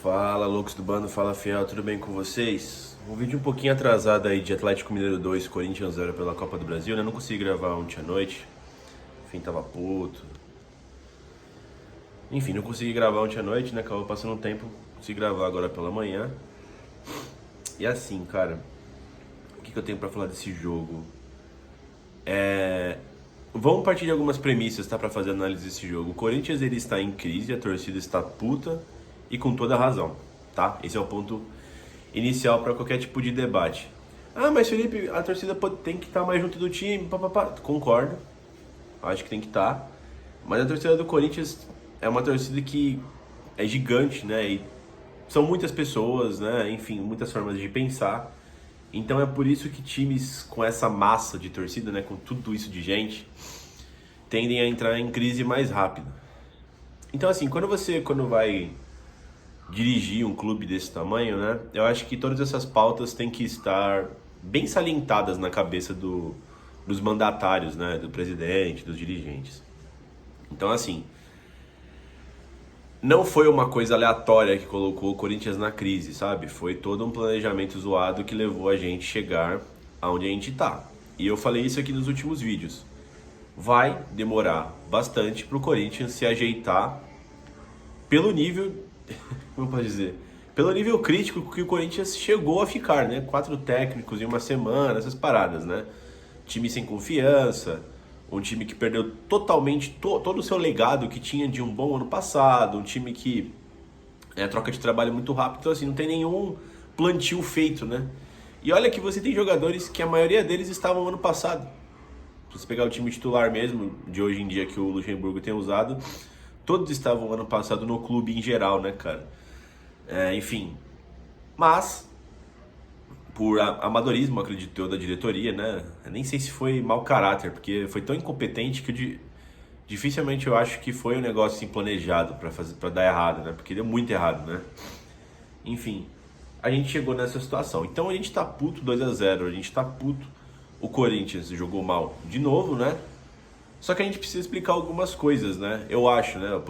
Fala, loucos do bando, fala fiel, tudo bem com vocês? Um vídeo um pouquinho atrasado aí de Atlético Mineiro 2, Corinthians 0 pela Copa do Brasil, né? Não consegui gravar ontem à noite, enfim, tava puto. Enfim, não consegui gravar ontem à noite, né? Acabou passando um tempo, consegui gravar agora pela manhã. E assim, cara, o que eu tenho pra falar desse jogo? Vamos partir de algumas premissas, tá? Pra fazer análise desse jogo. O Corinthians, ele está em crise, a torcida está puta e com toda razão, tá? Esse é o ponto inicial para qualquer tipo de debate. Ah, mas Felipe, a torcida tem que estar mais junto do time, papapá. Concordo, acho que tem que estar. Mas a torcida do Corinthians é uma torcida que é gigante, né? E são muitas pessoas, né? Enfim, muitas formas de pensar. Então é por isso que times com essa massa de torcida, né? Com tudo isso de gente, tendem a entrar em crise mais rápido. Então assim, quando vai dirigir um clube desse tamanho, né? Eu acho que todas essas pautas têm que estar bem salientadas na cabeça dos mandatários, né? Do presidente, dos dirigentes. Então, assim, não foi uma coisa aleatória que colocou o Corinthians na crise, sabe? Foi todo um planejamento zoado que levou a gente chegar aonde a gente tá. E eu falei isso aqui nos últimos vídeos. Vai demorar bastante pro Corinthians se ajeitar pelo nível, como eu posso dizer, pelo nível crítico que o Corinthians chegou a ficar, né? 4 técnicos em uma semana, essas paradas, né? Time sem confiança, um time que perdeu totalmente todo o seu legado que tinha de um bom ano passado, um time que troca de trabalho muito rápido, então assim, não tem nenhum plantio feito, né? E olha que você tem jogadores que a maioria deles estavam ano passado. Se você pegar o time titular mesmo, de hoje em dia que o Luxemburgo tem usado, todos estavam ano passado no clube em geral, né, cara? Enfim, mas por amadorismo, acredito eu, da diretoria, né? Eu nem sei se foi mau caráter, porque foi tão incompetente que dificilmente eu acho que foi um negócio assim planejado para dar errado, né? Porque deu muito errado, né? Enfim, a gente chegou nessa situação. Então a gente tá puto 2-0, a gente tá puto. O Corinthians jogou mal de novo, né? Só que a gente precisa explicar algumas coisas, né? Eu acho, né?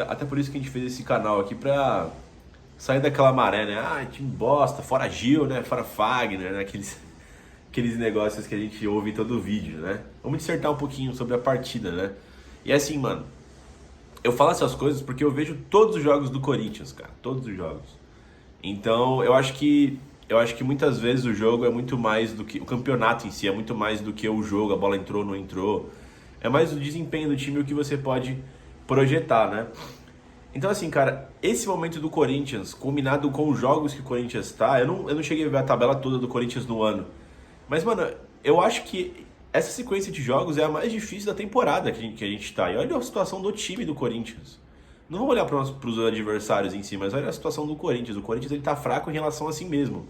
Até por isso que a gente fez esse canal aqui pra sair daquela maré, né? Ah, time bosta, fora Gil, né? Fora Fagner, né? Aqueles negócios que a gente ouve em todo vídeo, né? Vamos dissertar um pouquinho sobre a partida, né? E assim, mano, eu falo essas coisas porque eu vejo todos os jogos do Corinthians, cara. Todos os jogos. Então, eu acho que muitas vezes o jogo é muito mais do que o campeonato em si, é muito mais do que o jogo, a bola entrou, não entrou. É mais o desempenho do time o que você pode projetar, né? Então, assim, cara, esse momento do Corinthians, combinado com os jogos que o Corinthians tá, eu não cheguei a ver a tabela toda do Corinthians no ano. Mas, mano, eu acho que essa sequência de jogos é a mais difícil da temporada que a gente tá. E olha a situação do time do Corinthians. Não vamos olhar para os adversários em si, mas olha a situação do Corinthians. O Corinthians ele tá fraco em relação a si mesmo.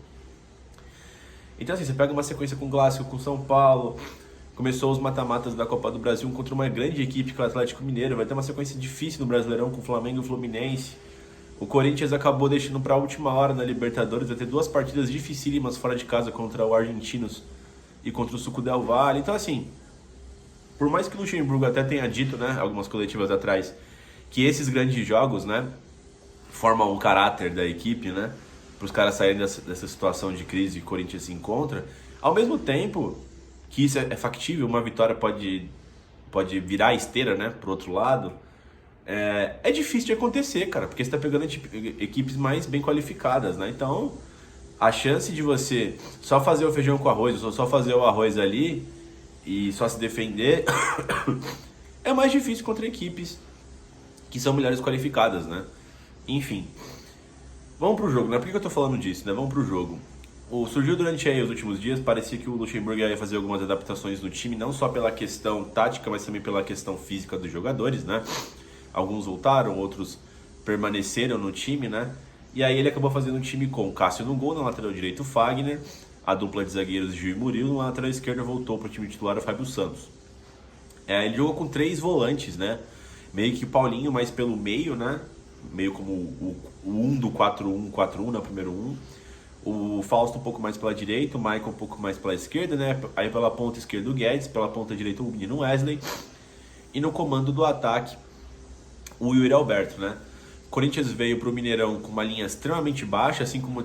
Então, assim, você pega uma sequência com o Clássico, com o São Paulo, começou os mata-matas da Copa do Brasil contra uma grande equipe que é o Atlético Mineiro. Vai ter uma sequência difícil no Brasileirão com o Flamengo e o Fluminense. O Corinthians acabou deixando para a última hora na Libertadores. Vai ter 2 partidas dificílimas fora de casa contra o Argentinos e contra o Suco Del Valle. Então, assim, por mais que o Luxemburgo até tenha dito, né, algumas coletivas atrás, que esses grandes jogos, né, formam um caráter da equipe, né, para os caras saírem dessa situação de crise que o Corinthians se encontra, ao mesmo tempo que isso é factível, uma vitória pode virar a esteira, né, pro outro lado, é difícil de acontecer, cara, porque você tá pegando equipes mais bem qualificadas, né, então a chance de você só fazer o feijão com arroz, ou só fazer o arroz ali e só se defender é mais difícil contra equipes que são melhores qualificadas, né? Enfim, vamos pro jogo, né? Por que eu tô falando disso, né? Vamos pro jogo. Surgiu durante aí os últimos dias, parecia que o Luxemburgo ia fazer algumas adaptações no time, não só pela questão tática, mas também pela questão física dos jogadores, né? Alguns voltaram, outros permaneceram no time, né? E aí ele acabou fazendo um time com Cássio no gol, na lateral direito o Fagner, a dupla de zagueiros Gil e Murilo, na lateral esquerda voltou pro time titular o Fábio Santos. Ele jogou com 3 volantes, né? Meio que o Paulinho mais pelo meio, né? Meio como o 1 do 4-1-4-1, né? O primeiro 1. O Fausto um pouco mais pela direita, o Michael um pouco mais pela esquerda, né? Aí pela ponta esquerda o Guedes, pela ponta direita o menino Wesley. E no comando do ataque, o Yuri Alberto, né? Corinthians veio pro Mineirão com uma linha extremamente baixa, assim como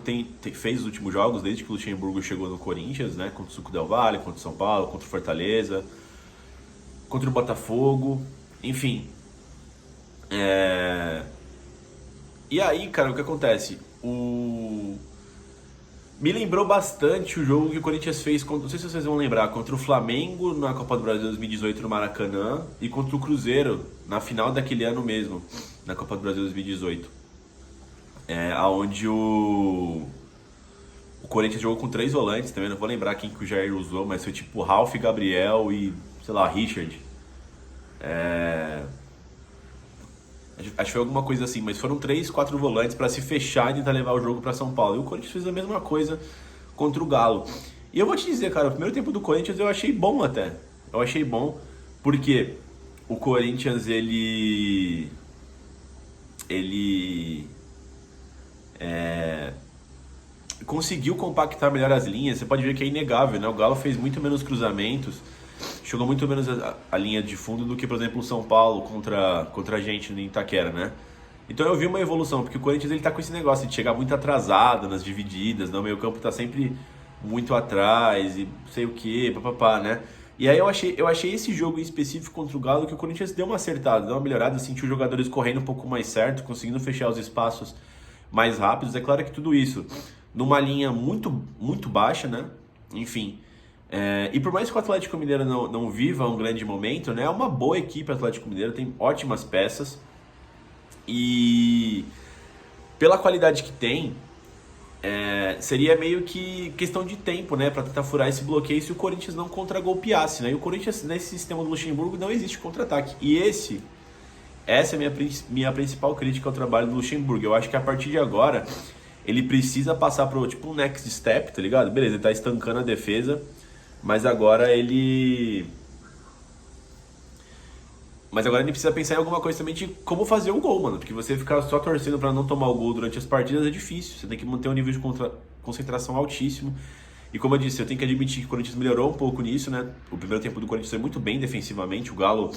fez os últimos jogos, desde que o Luxemburgo chegou no Corinthians, né? Contra o Suco Del Valle, contra o São Paulo, contra o Fortaleza, contra o Botafogo, enfim. E aí, cara, o que acontece? Me lembrou bastante o jogo que o Corinthians fez, não sei se vocês vão lembrar, contra o Flamengo na Copa do Brasil 2018 no Maracanã e contra o Cruzeiro na final daquele ano mesmo, na Copa do Brasil 2018. Onde o Corinthians jogou com 3 volantes também, não vou lembrar quem que o Jair usou, mas foi tipo Ralf, Gabriel e, sei lá, Richard. Acho que foi alguma coisa assim, mas foram 3, 4 volantes para se fechar e tentar levar o jogo para São Paulo. E o Corinthians fez a mesma coisa contra o Galo. E eu vou te dizer, cara, o primeiro tempo do Corinthians eu achei bom até. Eu achei bom porque o Corinthians, ele conseguiu compactar melhor as linhas. Você pode ver que é inegável, né? O Galo fez muito menos cruzamentos, jogou muito menos a linha de fundo do que, por exemplo, o São Paulo contra a gente no Itaquera, né? Então eu vi uma evolução, porque o Corinthians ele tá com esse negócio de chegar muito atrasado nas divididas, né? O meio campo tá sempre muito atrás e sei o que, papapá, né? E aí eu achei esse jogo em específico contra o Galo que o Corinthians deu uma acertada, deu uma melhorada, sentiu os jogadores correndo um pouco mais certo, conseguindo fechar os espaços mais rápidos. É claro que tudo isso numa linha muito, muito baixa, né? Enfim. E por mais que o Atlético Mineiro não viva um grande momento, né? É uma boa equipe o Atlético Mineiro, tem ótimas peças. E pela qualidade que tem, seria meio que questão de tempo, né? Pra tentar furar esse bloqueio se o Corinthians não contra-golpeasse, né? E o Corinthians, nesse sistema do Luxemburgo, não existe contra-ataque. E essa é a minha principal crítica ao trabalho do Luxemburgo. Eu acho que a partir de agora, ele precisa passar pro tipo um next step, tá ligado? Beleza, ele tá estancando a defesa, mas agora ele precisa pensar em alguma coisa também de como fazer o gol, mano. Porque você ficar só torcendo pra não tomar o gol durante as partidas é difícil. Você tem que manter um nível de concentração altíssimo. E como eu disse, eu tenho que admitir que o Corinthians melhorou um pouco nisso, né? O primeiro tempo do Corinthians foi muito bem defensivamente. O Galo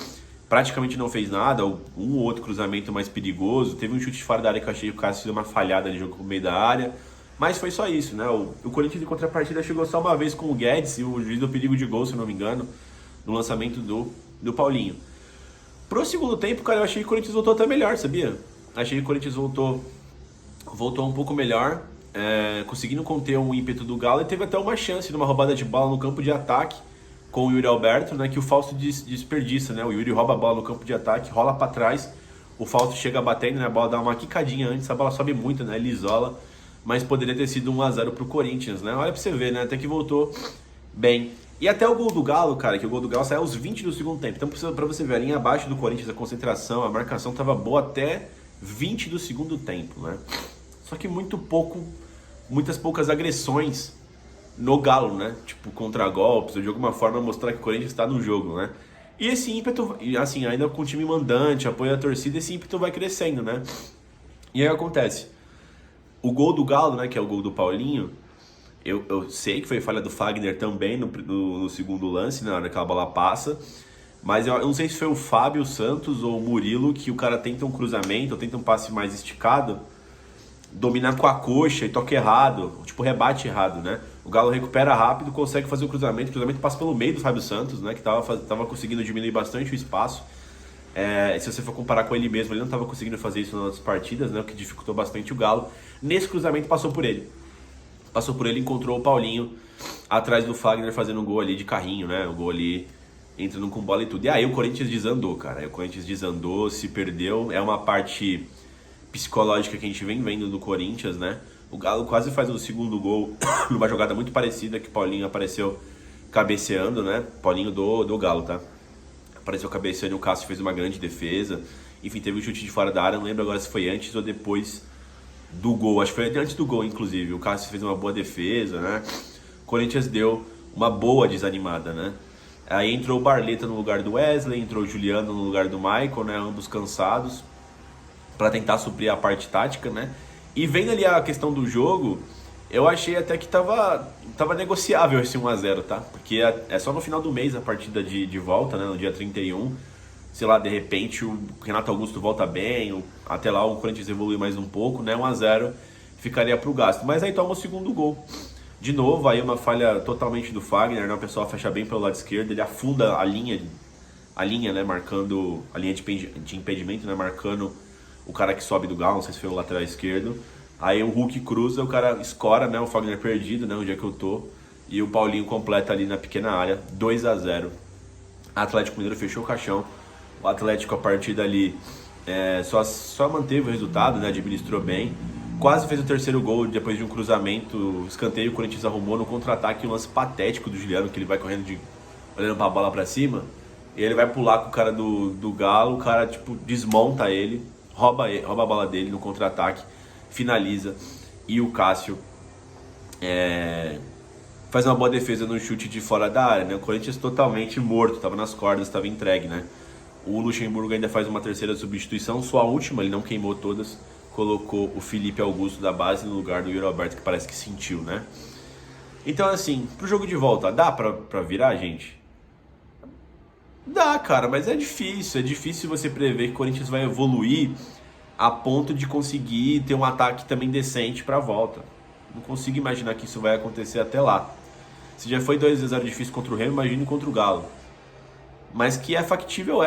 praticamente não fez nada. Um ou outro cruzamento mais perigoso. Teve um chute de fora da área que eu achei que o Cássio fez uma falhada de jogo no meio da área. Mas foi só isso, né? O Corinthians em contrapartida chegou só uma vez com o Guedes e o juiz deu perigo de gol, se eu não me engano, no lançamento do Paulinho. Pro segundo tempo, cara, eu achei que o Corinthians voltou até melhor, sabia? Achei que o Corinthians voltou um pouco melhor, conseguindo conter um ímpeto do Galo e teve até uma chance numa roubada de bola no campo de ataque com o Yuri Alberto, né? Que o Fausto desperdiça, né? O Yuri rouba a bola no campo de ataque, rola pra trás, o Fausto chega batendo, né? A bola dá uma quicadinha antes, a bola sobe muito, né? Ele isola, mas poderia ter sido 1-0 pro Corinthians, né? Olha pra você ver, né? Até que voltou bem. E até o gol do Galo, cara, que o gol do Galo saiu aos 20 do segundo tempo. Então, pra você ver, a linha abaixo do Corinthians, a concentração, a marcação tava boa até 20 do segundo tempo, né? Só que muitas poucas agressões no Galo, né? Tipo, contra-golpes, ou de alguma forma mostrar que o Corinthians está no jogo, né? E esse ímpeto, assim, ainda com o time mandante, apoio à torcida, esse ímpeto vai crescendo, né? E aí acontece, o gol do Galo, né, que é o gol do Paulinho, eu sei que foi falha do Fagner também no segundo lance, na hora que a bola passa, mas eu não sei se foi o Fábio Santos ou o Murilo que o cara tenta um cruzamento, ou tenta um passe mais esticado, dominar com a coxa e toca errado, tipo rebate errado, né? O Galo recupera rápido, consegue fazer o cruzamento passa pelo meio do Fábio Santos, né, que tava conseguindo diminuir bastante o espaço. Se você for comparar com ele mesmo, ele não estava conseguindo fazer isso nas outras partidas, né, o que dificultou bastante o Galo. Nesse cruzamento passou por ele, encontrou o Paulinho atrás do Fagner fazendo um gol ali de carrinho, né? O gol ali entrando com bola e tudo. E aí o Corinthians desandou, cara. Aí o Corinthians desandou, se perdeu. É uma parte psicológica que a gente vem vendo do Corinthians, né? O Galo quase faz o segundo gol numa jogada muito parecida que o Paulinho apareceu cabeceando, né? Paulinho do Galo, tá? Apareceu cabeceando e o Cássio fez uma grande defesa. Enfim, teve um chute de fora da área, não lembro agora se foi antes ou depois do gol, acho que foi antes do gol, inclusive. O Cássio fez uma boa defesa, né? O Corinthians deu uma boa desanimada, né? Aí entrou o Barleta no lugar do Wesley, entrou o Juliano no lugar do Michael, né? Ambos cansados, para tentar suprir a parte tática, né? E vendo ali a questão do jogo, eu achei até que tava negociável esse 1-0, tá? Porque é só no final do mês a partida de volta, né? No dia 31. sei lá, de repente o Renato Augusto volta bem, até lá o Corinthians evolui mais um pouco, né? 1-0 ficaria pro gasto. Mas aí toma o segundo gol. De novo, aí uma falha totalmente do Fagner, né? O pessoal fecha bem pelo lado esquerdo, ele afunda a linha, né? Marcando a linha de impedimento, né? Marcando o cara que sobe do Galo, não sei se foi o lateral esquerdo. Aí o Hulk cruza, o cara escora, né? O Fagner perdido, né? Onde é que eu tô. E o Paulinho completa ali na pequena área, 2-0. Atlético Mineiro fechou o caixão. O Atlético, a partir dali, só manteve o resultado, né? Administrou bem. Quase fez o terceiro gol depois de um cruzamento, escanteio, o Corinthians arrumou no contra-ataque, um lance patético do Juliano, que ele vai correndo olhando pra bola pra cima. E ele vai pular com o cara do Galo, o cara tipo desmonta ele, rouba a bola dele no contra-ataque, finaliza. E o Cássio faz uma boa defesa no chute de fora da área, né? O Corinthians totalmente morto, estava nas cordas, estava entregue, né? O Luxemburgo ainda faz uma terceira substituição, sua última, ele não queimou todas, colocou o Felipe Augusto da base no lugar do Yuri Alberto, que parece que sentiu, né? Então, assim, pro jogo de volta, dá pra virar, gente? Dá, cara, mas é difícil você prever que o Corinthians vai evoluir a ponto de conseguir ter um ataque também decente pra volta. Não consigo imaginar que isso vai acontecer até lá. Se já foi 2-0 difícil contra o Remo, imagine contra o Galo. Mas que é factível,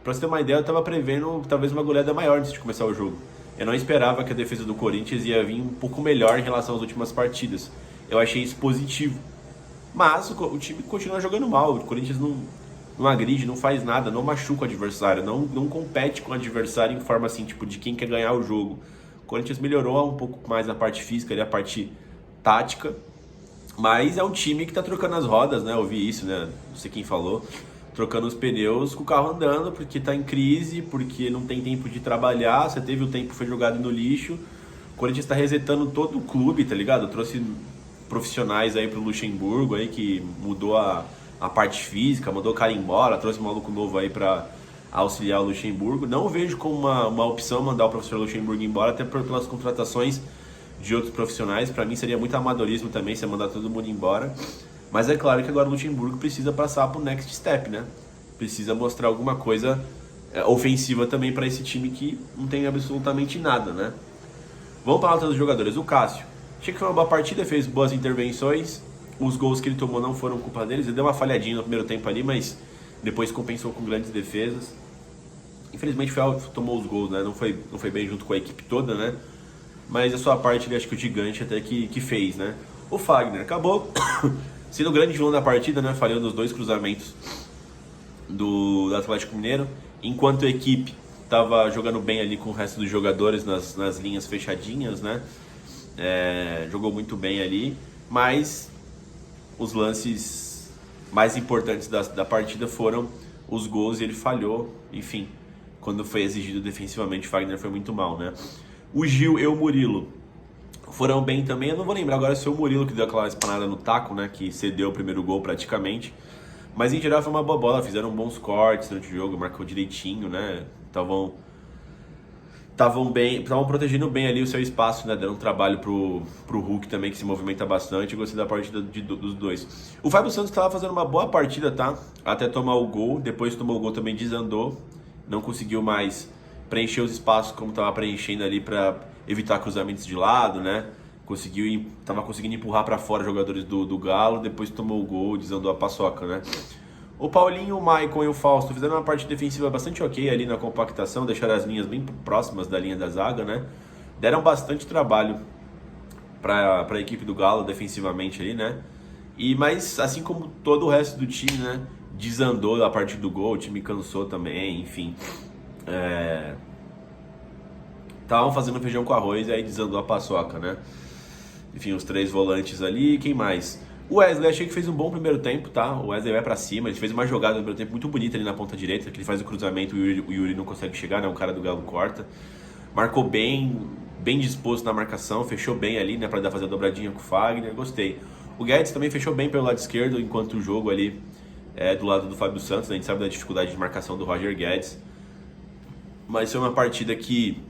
pra você ter uma ideia, eu tava prevendo talvez uma goleada maior antes de começar o jogo. Eu não esperava que a defesa do Corinthians ia vir um pouco melhor em relação às últimas partidas. Eu achei isso positivo. Mas o time continua jogando mal. O Corinthians não agride, não faz nada, não machuca o adversário, não compete com o adversário em forma assim, tipo, de quem quer ganhar o jogo. O Corinthians melhorou um pouco mais na parte física e a parte tática. Mas é um time que tá trocando as rodas, né? Eu ouvi isso, né? Não sei quem falou. Trocando os pneus com o carro andando, porque tá em crise, porque não tem tempo de trabalhar. Você teve o tempo, foi jogado no lixo. O Corinthians tá resetando todo o clube, tá ligado? Eu trouxe profissionais aí pro Luxemburgo, aí, que mudou a parte física, mandou o cara embora, trouxe um maluco novo aí pra auxiliar o Luxemburgo. Não vejo como uma opção mandar o professor Luxemburgo embora, até pelas contratações de outros profissionais. Para mim seria muito amadorismo também você mandar todo mundo embora. Mas é claro que agora o Luxemburgo precisa passar pro next step, né? Precisa mostrar alguma coisa ofensiva também para esse time que não tem absolutamente nada, né? Vamos para a nota dos jogadores. O Cássio, achei que foi uma boa partida, fez boas intervenções. Os gols que ele tomou não foram culpa deles. Ele deu uma falhadinha no primeiro tempo ali, mas depois compensou com grandes defesas. Infelizmente tomou os gols, né? Não foi bem junto com a equipe toda, né? Mas a sua parte, ele acho que o gigante até que fez, né? O Fagner acabou sendo o grande vilão da partida, né? Falhando os dois cruzamentos do Atlético Mineiro. Enquanto a equipe estava jogando bem ali com o resto dos jogadores nas linhas fechadinhas, né? Jogou muito bem ali, mas os lances mais importantes da partida foram os gols e ele falhou. Enfim, quando foi exigido defensivamente, o Fagner foi muito mal, né? O Gil e o Murilo foram bem também. Eu não vou lembrar agora se foi o Murilo que deu aquela espanada no taco, né? Que cedeu o primeiro gol praticamente. Mas em geral foi uma boa bola, fizeram bons cortes durante o jogo, marcou direitinho, né? Estavam protegendo bem ali o seu espaço, né? Dando um trabalho pro Hulk também, que se movimenta bastante. Eu gostei da partida dos dois. O Fábio Santos estava fazendo uma boa partida, tá? Até tomar o gol. Depois tomou o gol também, desandou. Não conseguiu mais preencher os espaços como estava preenchendo ali para evitar cruzamentos de lado, né? Tava conseguindo empurrar para fora jogadores do Galo. Depois tomou o gol, desandou a paçoca, né? O Paulinho, o Maicon e o Fausto fizeram uma parte defensiva bastante ok ali na compactação, deixaram as linhas bem próximas da linha da zaga, né? Deram bastante trabalho para a equipe do Galo defensivamente ali, né? Mas assim como todo o resto do time, né? Desandou a partir do gol, o time cansou também, enfim. Estavam fazendo feijão com arroz e aí desandou a paçoca, né? Enfim, os três volantes ali, quem mais? O Wesley, achei que fez um bom primeiro tempo, tá? O Wesley vai pra cima, ele fez uma jogada no primeiro tempo muito bonita ali na ponta direita, que ele faz o cruzamento e o Yuri não consegue chegar, né? O cara do Galo corta. Marcou bem disposto na marcação, fechou bem ali, né? Pra fazer a dobradinha com o Fagner, gostei. O Guedes também fechou bem pelo lado esquerdo, enquanto o jogo ali do lado do Fábio Santos, né? A gente sabe da dificuldade de marcação do Roger Guedes. Mas foi uma partida que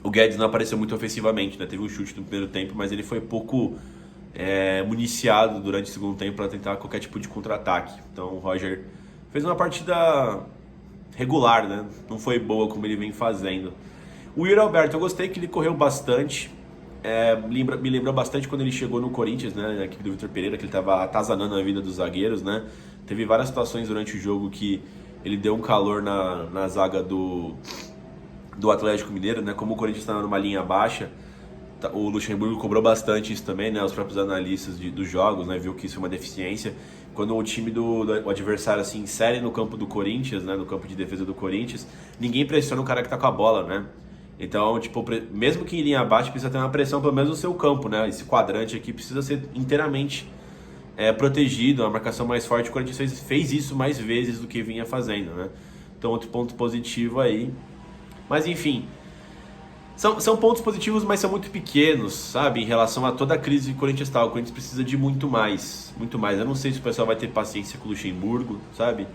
o Guedes não apareceu muito ofensivamente, né? Teve um chute no primeiro tempo, mas ele foi pouco municiado durante o segundo tempo para tentar qualquer tipo de contra-ataque. Então o Roger fez uma partida regular, né? Não foi boa como ele vem fazendo. O Yuri Alberto, eu gostei que ele correu bastante. Me lembrou bastante quando ele chegou no Corinthians, né? Na equipe do Vitor Pereira, que ele estava atazanando a vida dos zagueiros, né? Teve várias situações durante o jogo que ele deu um calor na zaga do Atlético Mineiro, né? Como o Corinthians estava numa linha baixa, o Luxemburgo cobrou bastante isso também, né? Os próprios analistas dos jogos, né? Viu que isso é uma deficiência. Quando o time do adversário se insere no campo do Corinthians, né? No campo de defesa do Corinthians, ninguém pressiona o cara que tá com a bola, né? Então, tipo, mesmo que em linha abaixo, precisa ter uma pressão pelo menos no seu campo, né? Esse quadrante aqui precisa ser inteiramente protegido, uma marcação mais forte. O Corinthians fez isso mais vezes do que vinha fazendo, né? Então, outro ponto positivo aí. Mas, enfim, são pontos positivos, mas são muito pequenos, sabe? Em relação a toda a crise que o Corinthians está. O Corinthians precisa de muito mais, muito mais. Eu não sei se o pessoal vai ter paciência com o Luxemburgo, sabe?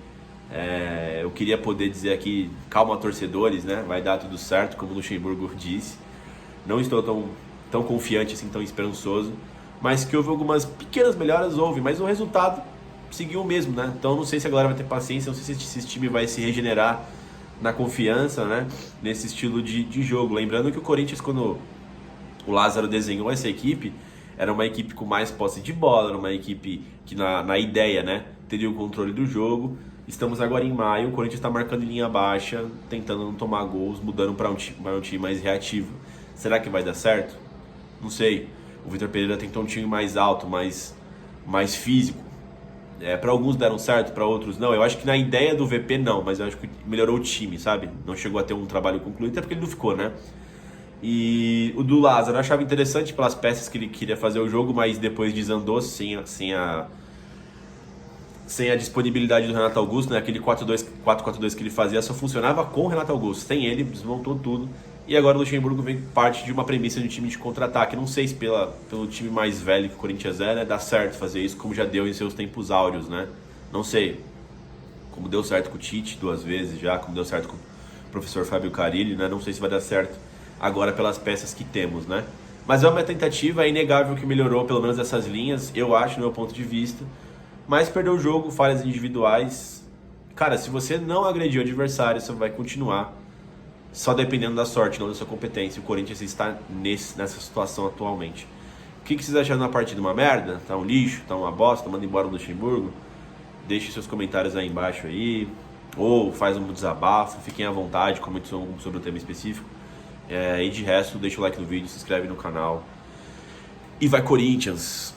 Eu queria poder dizer aqui, calma torcedores, né? Vai dar tudo certo, como o Luxemburgo disse. Não estou tão confiante assim, tão esperançoso. Mas que houve algumas pequenas melhoras, houve. Mas o resultado seguiu o mesmo, né? Então não sei se a galera vai ter paciência, não sei se esse time vai se regenerar na confiança, né? Nesse estilo de jogo. Lembrando que o Corinthians, quando o Lázaro desenhou essa equipe, era uma equipe com mais posse de bola, era uma equipe que na ideia, né, teria o controle do jogo. Estamos agora em maio, o Corinthians está marcando em linha baixa, tentando não tomar gols, mudando para um time mais reativo. Será que vai dar certo? Não sei. O Vitor Pereira tentou um time mais alto, mais físico. Para alguns deram certo, para outros não. Eu acho que na ideia do VP não, mas eu acho que melhorou o time, sabe? Não chegou a ter um trabalho concluído, até porque ele não ficou, né? E o do Lázaro eu achava interessante pelas peças que ele queria fazer o jogo, mas depois desandou sem a disponibilidade do Renato Augusto, né? Aquele 4-4-2 que ele fazia só funcionava com o Renato Augusto. Sem ele, desmontou tudo. E agora o Luxemburgo vem parte de uma premissa de um time de contra-ataque. Não sei se pelo time mais velho que o Corinthians é, né, dá certo fazer isso, como já deu em seus tempos áureos, né? Não sei. Como deu certo com o Tite 2 vezes já, como deu certo com o professor Fábio Carille, né? Não sei se vai dar certo agora pelas peças que temos, né? Mas é uma tentativa, é inegável que melhorou pelo menos essas linhas, eu acho, no meu ponto de vista. Mas perdeu o jogo, falhas individuais. Cara, se você não agrediu o adversário, você vai continuar só dependendo da sorte, não da sua competência. O Corinthians está nessa situação atualmente. O que vocês acharam da partida? Uma merda? Tá um lixo? Tá uma bosta? Manda embora o Luxemburgo? Deixe seus comentários aí embaixo aí. Ou faz um desabafo, fiquem à vontade, comente sobre o tema específico. E de resto, deixa o like no vídeo, se inscreve no canal. E vai Corinthians!